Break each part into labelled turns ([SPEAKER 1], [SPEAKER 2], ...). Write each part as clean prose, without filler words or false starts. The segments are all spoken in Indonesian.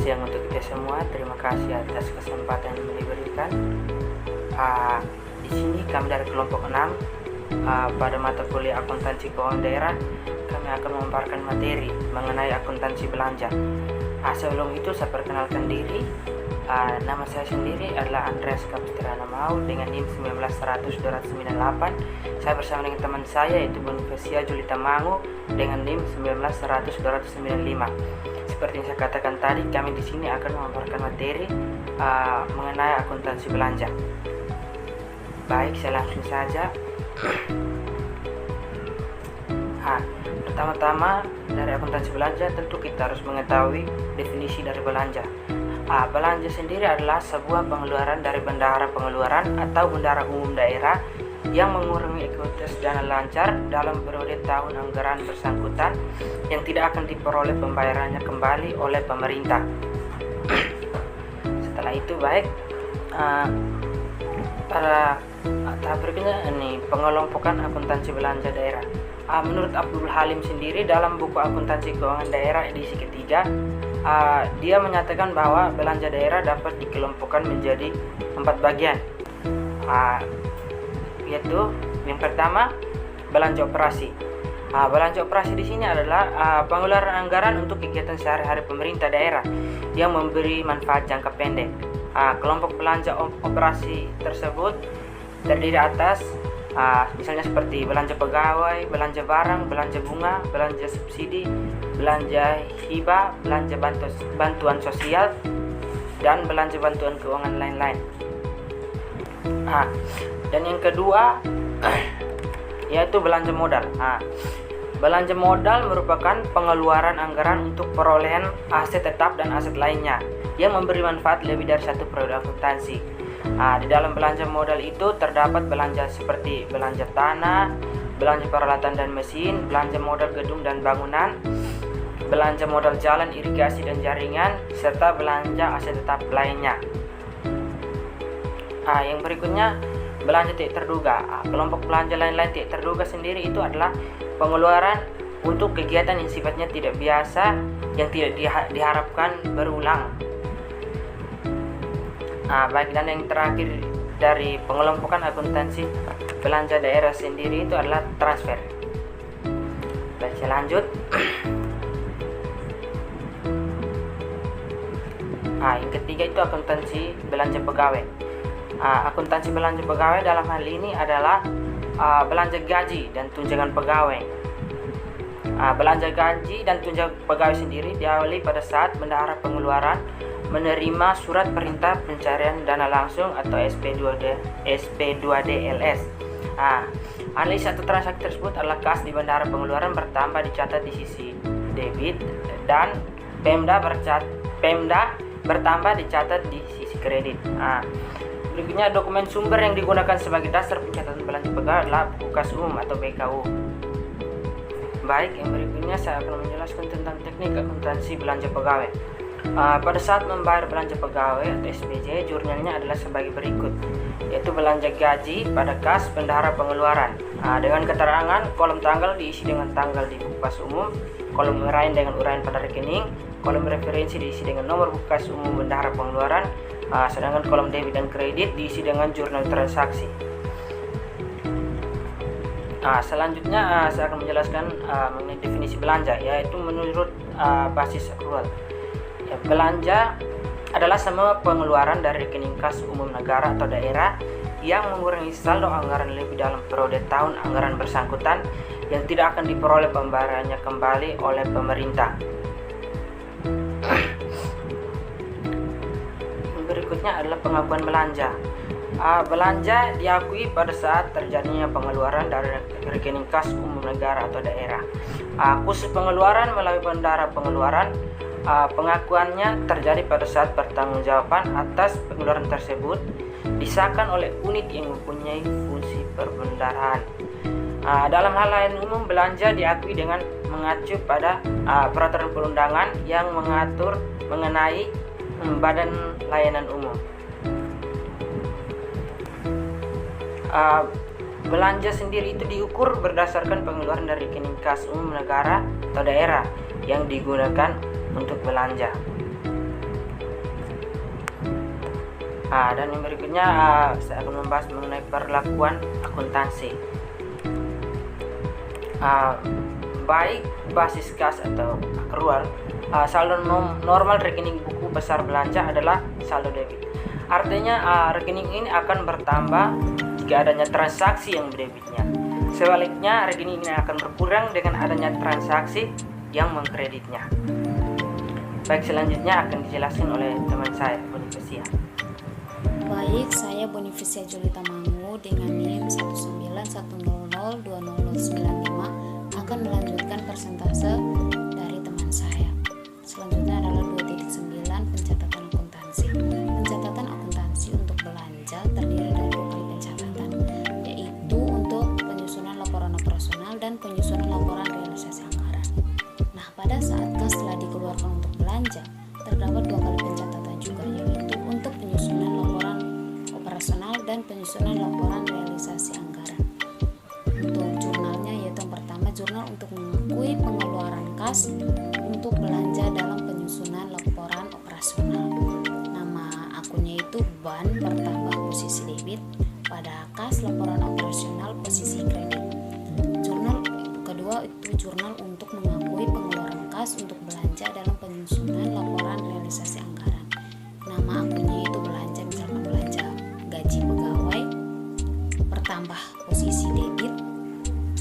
[SPEAKER 1] siang untuk kita semua. Terima kasih atas kesempatan yang diberikan. Di sini kami dari kelompok 6 pada mata kuliah akuntansi keuangan daerah kami akan memaparkan materi mengenai akuntansi belanja. Sebelum itu saya perkenalkan diri. Nama saya sendiri adalah Andreas Kapitrana Mau dengan NIM 1900-298. Saya bersama dengan teman saya yaitu Bonifesia Julita Mangu dengan NIM 1900-295. Seperti yang saya katakan tadi, kami di sini akan memaparkan materi mengenai akuntansi belanja. Baik, saya langsung saja. Pertama-tama dari akuntansi belanja tentu kita harus mengetahui definisi dari belanja. Belanja sendiri adalah sebuah pengeluaran dari bendahara pengeluaran atau bendahara umum daerah yang mengurangi ekuitas dana lancar dalam periode tahun anggaran bersangkutan yang tidak akan diperoleh pembayarannya kembali oleh pemerintah. Setelah itu pada tahap berikutnya ini pengelompokan akuntansi belanja daerah. Menurut Abdul Halim sendiri dalam buku akuntansi keuangan daerah edisi ketiga, dia menyatakan bahwa belanja daerah dapat dikelompokkan menjadi 4 bagian, yaitu yang pertama belanja operasi. Belanja operasi di sini adalah pengeluaran anggaran untuk kegiatan sehari-hari pemerintah daerah yang memberi manfaat jangka pendek. Kelompok belanja operasi tersebut terdiri atas misalnya seperti belanja pegawai, belanja barang, belanja bunga, belanja subsidi, belanja hibah, belanja bantuan sosial, dan belanja bantuan keuangan lain-lain. Dan yang kedua yaitu belanja modal. Belanja modal merupakan pengeluaran anggaran untuk perolehan aset tetap dan aset lainnya yang memberi manfaat lebih dari satu periode akuntansi. Di dalam belanja modal itu terdapat belanja seperti belanja tanah, belanja peralatan dan mesin, belanja modal gedung dan bangunan, belanja modal jalan, irigasi dan jaringan, serta belanja aset tetap lainnya. Yang berikutnya belanja tidak terduga. Kelompok belanja lain-lain tidak terduga sendiri itu adalah pengeluaran untuk kegiatan yang sifatnya tidak biasa yang tidak diharapkan berulang. Baik, dan yang terakhir dari pengelompokan akuntansi belanja daerah sendiri itu adalah transfer. Baik, saya lanjut. Yang ketiga itu akuntansi belanja pegawai. Akuntansi belanja pegawai dalam hal ini adalah belanja gaji dan tunjangan pegawai. Belanja gaji dan tunjangan pegawai sendiri diawali pada saat bendahara pengeluaran menerima surat perintah pencarian dana langsung atau SP2DLS. Analisa atau transaksi tersebut adalah kas di bendahara pengeluaran bertambah dicatat di sisi debit dan Pemda bertambah dicatat di sisi kredit. Berikutnya dokumen sumber yang digunakan sebagai dasar pencatatan belanja pegawai adalah buku kas umum atau BKU. Baik, yang berikutnya saya akan menjelaskan tentang teknik akuntansi belanja pegawai. Pada saat membayar belanja pegawai atau SPJ, jurnalnya adalah sebagai berikut, yaitu belanja gaji pada kas bendahara pengeluaran dengan keterangan kolom tanggal diisi dengan tanggal di buku kas umum, kolom uraian dengan uraian pada rekening, kolom referensi diisi dengan nomor buku kas umum bendahara pengeluaran, sedangkan kolom debit dan kredit diisi dengan jurnal transaksi. Selanjutnya saya akan menjelaskan mengenai definisi belanja, yaitu menurut basis accrual. Belanja adalah semua pengeluaran dari rekening kas umum negara atau daerah yang mengurangi saldo anggaran lebih dalam periode tahun anggaran bersangkutan yang tidak akan diperoleh pembayarannya kembali oleh pemerintah. Berikutnya adalah pengakuan belanja. Belanja diakui pada saat terjadinya pengeluaran dari rekening kas umum negara atau daerah. Khusus pengeluaran melalui bendahara pengeluaran, pengakuannya terjadi pada saat pertanggungjawaban atas pengeluaran tersebut disahkan oleh unit yang mempunyai fungsi perbendaharaan. Dalam hal lain umum, belanja diakui dengan mengacu pada peraturan perundangan yang mengatur mengenai badan layanan umum. Belanja sendiri itu diukur berdasarkan pengeluaran dari rekening kas umum negara atau daerah yang digunakan untuk belanja. Dan yang berikutnya saya akan membahas mengenai perlakuan akuntansi. Baik basis kas atau akrual, saldo normal rekening buku besar belanja adalah saldo debit. Artinya rekening ini akan bertambah jika adanya transaksi yang berdebitnya. Sebaliknya rekening ini akan berkurang dengan adanya transaksi yang mengkreditnya. Baik, selanjutnya akan dijelaskan oleh teman saya, Bonifisia.
[SPEAKER 2] Baik, saya Bonifisia Julita Mangu dengan NIM 191002095 akan melanjutkan persentase dari teman saya. Selanjutnya adalah 2.9 pencatatan akuntansi. Pencatatan akuntansi untuk belanja terdiri dari 2 kali pencatatan, yaitu untuk penyusunan laporan operasional dan penyusunan laporan realisasi anggaran. Nah, pada saat kas telah dikeluarkan untuk belanja, terdapat 2 kali pencatatan juga, yaitu untuk penyusunan laporan operasional dan penyusunan laporan realisasi anggaran. Untuk jurnalnya yaitu yang pertama, jurnal untuk mengakui pengeluaran kas untuk belanja dalam penyusunan laporan operasional. Nama akunnya itu ban bertambah posisi debit, pada kas laporan operasional posisi kredit. Jurnal kedua itu jurnal untuk mengakui pengeluaran kas untuk belanja dalam penyusunan laporan realisasi anggaran. Nama akunnya itu belanja, misalkan belanja gaji pegawai, bertambah posisi debit,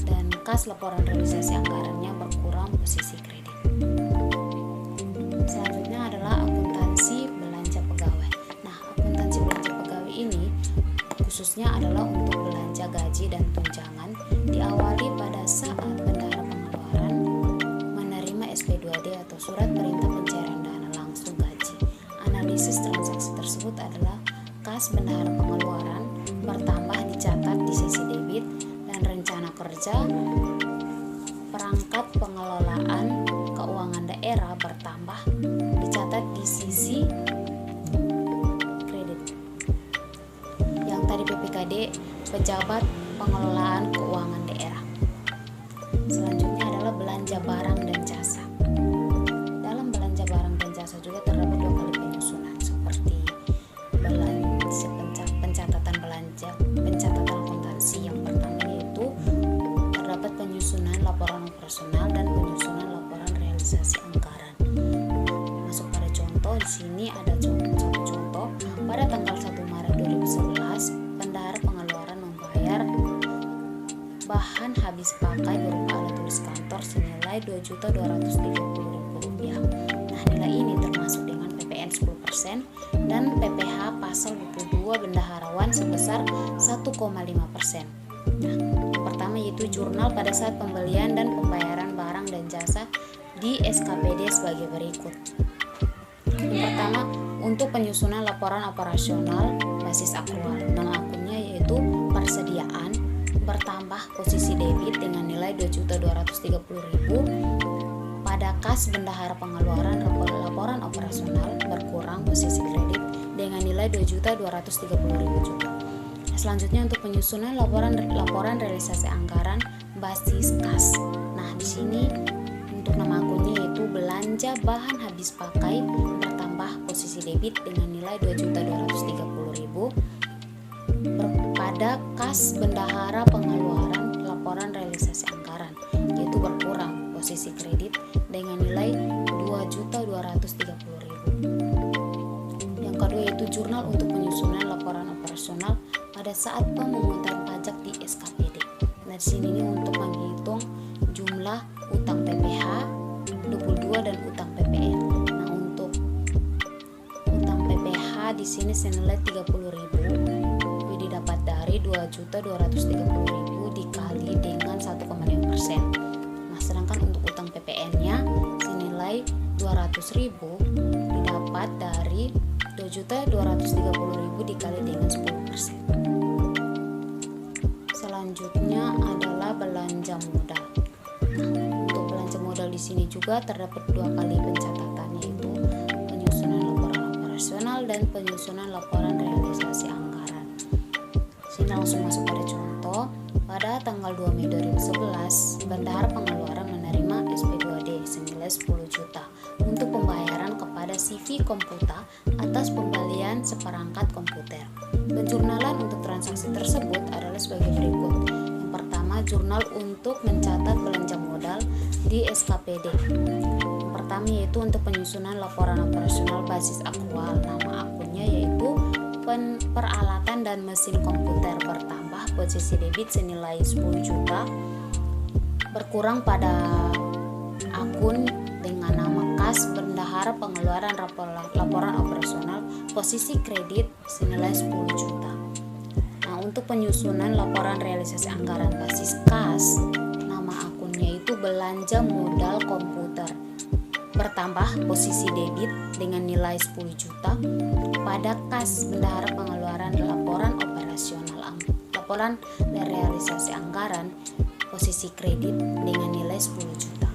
[SPEAKER 2] dan kas laporan realisasi anggarannya berkurang posisi kredit. Selanjutnya adalah akuntansi belanja pegawai. Nah, akuntansi belanja pegawai ini khususnya adalah untuk belanja gaji dan tunjangan, diawali pada saat bendahara pengeluaran menerima SP2D atau surat perintah pencairan dana langsung gaji. Analisis transaksi tersebut adalah kas bendahara pengeluaran bertambah dicatat di sisi debit, dan rencana kerja perangkat pengelolaan keuangan daerah bertambah dicatat di sisi kredit. Yang tadi PPKD, pejabat pengelolaan keuangan daerah. Selanjutnya adalah belanja barang dan jasa. Dalam belanja barang dan jasa juga terdapat 2 kali penyusunan, seperti pencatatan akuntansi. Yang pertama yaitu terdapat penyusunan laporan operasional dan penyusunan laporan realisasi anggaran. Masuk pada contoh, di sini ada satu contoh. Pada tanggal 1 Maret 2011, bendahara pengeluaran membayar bahan habis pakai berupa alat tulis kantor senilai Rp2.230.000. Nah, nilai ini termasuk dengan PPN 10% dan PPh pasal 22 bendaharawan sebesar 1,5%. Nah, yang pertama yaitu jurnal pada saat pembelian dan pembayaran barang dan jasa di SKPD sebagai berikut. Yang pertama, untuk penyusunan laporan operasional basis akrual. Nama akunnya yaitu persediaan, bertambah posisi debit dengan nilai Rp2.230.000. Pada kas bendahara pengeluaran laporan operasional berkurang posisi kredit dengan nilai Rp2.230.000 juga. Selanjutnya untuk penyusunan laporan realisasi anggaran basis kas. Nah, di sini untuk nama akunnya yaitu belanja bahan habis pakai bertambah posisi debit dengan nilai Rp2.230.000 pada kas bendahara pengeluaran laporan realisasi anggaran, yaitu berkurang posisi kredit dengan nilai Rp2.230.000. Yang kedua yaitu jurnal untuk penyusunan laporan operasional pada saat pemungutan pajak di SKPD. Nah, di sini ini untuk menghitung jumlah utang PPh 22 dan utang PPN. Nah, untuk utang PPh di sini senilai Rp30.000 didapat dari Rp2.230.000 dikali dengan 1,5%. Nah, sedangkan untuk utang PPN-nya senilai Rp200.000 didapat dari Rp2.230.000 dikali dengan 10%. Selanjutnya adalah belanja modal. Nah, untuk belanja modal di sini juga terdapat 2 kali pencatatan, yaitu penyusunan laporan operasional dan penyusunan laporan realisasi anggaran. Sini langsung masuk pada contoh. Pada tanggal 2 Mei 2011, bendahara pengeluaran menerima SP2D senilai 10 juta untuk pembayaran kepada CV Komputa atas pembelian seperangkat komputer. Penjurnalan untuk transaksi tersebut adalah sebagai berikut. Yang pertama, jurnal untuk mencatat belanja modal di SKPD. Yang pertama yaitu untuk penyusunan laporan operasional basis aktual. Nama akunnya yaitu peralatan dan mesin komputer bertambah, posisi debit senilai 10 juta, berkurang pada akun dengan nama kas bendahara pengeluaran laporan operasional, posisi kredit senilai 10 juta. Nah, untuk penyusunan laporan realisasi anggaran basis kas, nama akunnya itu belanja modal komputer, bertambah posisi debit dengan nilai 10 juta pada kas bendahara pengeluaran laporan operasional, laporan realisasi anggaran, posisi kredit dengan nilai 10 juta.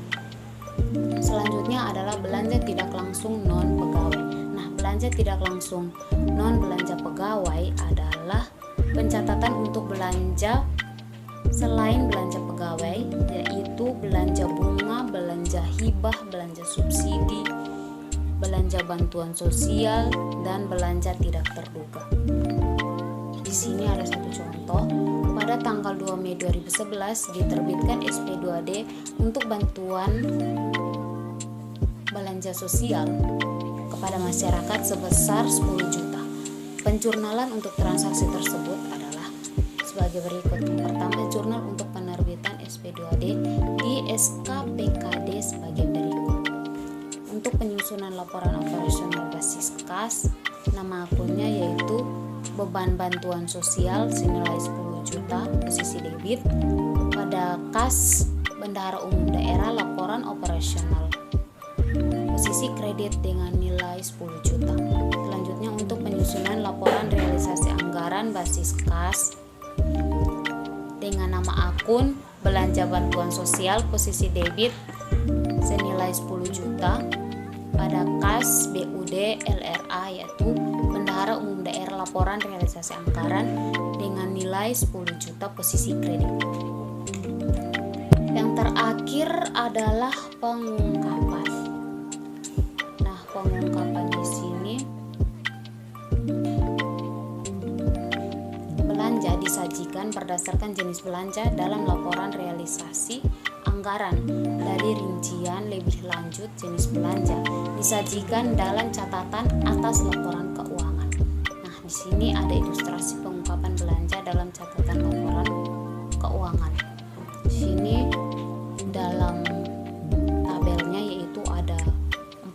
[SPEAKER 2] Selanjutnya adalah belanja tidak langsung non pegawai. Nah, belanja tidak langsung non belanja pegawai adalah pencatatan untuk belanja selain belanja pegawai, yaitu belanja bunga, belanja hibah, belanja subsidi, belanja bantuan sosial, dan belanja tidak terduga. Di sini ada satu contoh. Pada tanggal 2 Mei 2011 diterbitkan SP2D untuk bantuan belanja sosial kepada masyarakat sebesar 10 juta. Penjurnalan untuk transaksi tersebut adalah sebagai berikut. Yang pertama, jurnal untuk penerbitan SP2D di SKPKD sebagai berikut. Untuk penyusunan laporan operasional basis kas, nama akunnya yaitu beban bantuan sosial senilai 10 juta, posisi debit pada kas bendahara umum daerah laporan operasional, posisi kredit dengan nilai 10 juta. Selanjutnya untuk penyusunan laporan realisasi anggaran basis kas dengan nama akun belanja bantuan sosial, posisi debit senilai 10 juta pada kas BUD LRA yaitu bendahara umum daerah laporan realisasi anggaran dengan nilai 10 juta, posisi kredit. Yang terakhir adalah pengungkapan. Nah, pengungkapan di sini belanja disajikan berdasarkan jenis belanja dalam laporan realisasi anggaran. Dari rincian lebih lanjut jenis belanja disajikan dalam catatan atas laporan keuangan. Nah, di sini ada ilustrasi pengungkapan belanja dalam catatan laporan keuangan. Di sini dalam tabelnya yaitu ada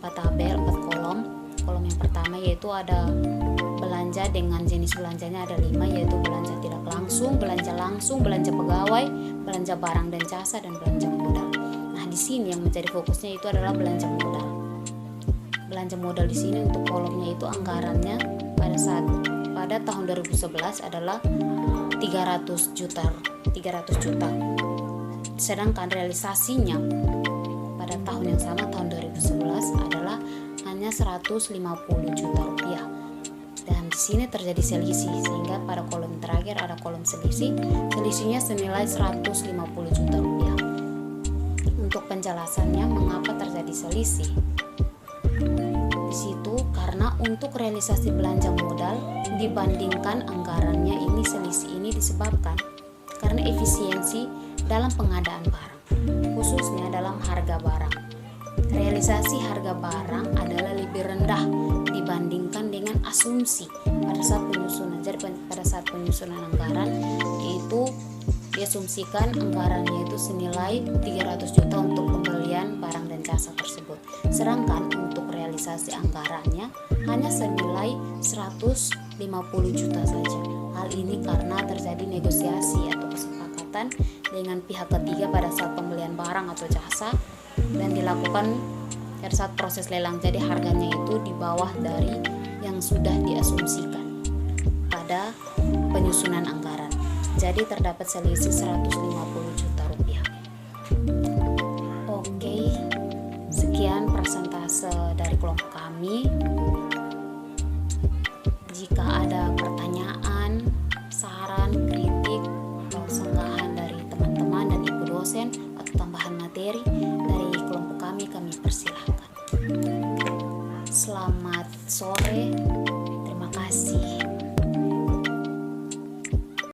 [SPEAKER 2] 4 tabel, 4 kolom. Kolom yang pertama yaitu ada belanja dengan jenis belanjanya ada 5, yaitu belanja tidak langsung, belanja pegawai, belanja barang dan jasa, dan belanja modal. Nah, di sini yang menjadi fokusnya itu adalah belanja modal. Belanja modal di sini untuk kolomnya itu anggarannya pada tahun 2011 adalah 300 juta. Sedangkan realisasinya pada tahun yang sama, tahun 2011 adalah hanya 150 juta rupiah. Dan di sini terjadi selisih, sehingga pada kolom terakhir ada kolom selisih. Selisihnya senilai 150 juta rupiah. Untuk penjelasannya mengapa terjadi selisih, di situ karena untuk realisasi belanja modal dibandingkan anggarannya ini, selisih ini disebabkan karena efisiensi dalam pengadaan barang, khususnya dalam harga barang. Realisasi harga barang adalah lebih rendah dibandingkan dengan asumsi pada saat penyusunan. Jadi pada saat penyusunan anggaran itu diasumsikan anggarannya itu senilai 300 juta untuk pembelian barang dan jasa tersebut. Sedangkan untuk realisasi anggarannya hanya senilai 150 juta saja. Hal ini karena terjadi negosiasi atau kesepakatan dengan pihak ketiga pada saat pembelian barang atau jasa dan dilakukan pada saat proses lelang. Jadi harganya itu di bawah dari yang sudah diasumsikan pada penyusunan anggaran. Jadi terdapat selisih 150 juta rupiah. Oke, sekian persentase dari kelompok kami. Jika ada pertanyaan, saran, kritik, atau sanggahan dari teman-teman dan ibu dosen atau tambahan materi dari kelompok kami persilahkan.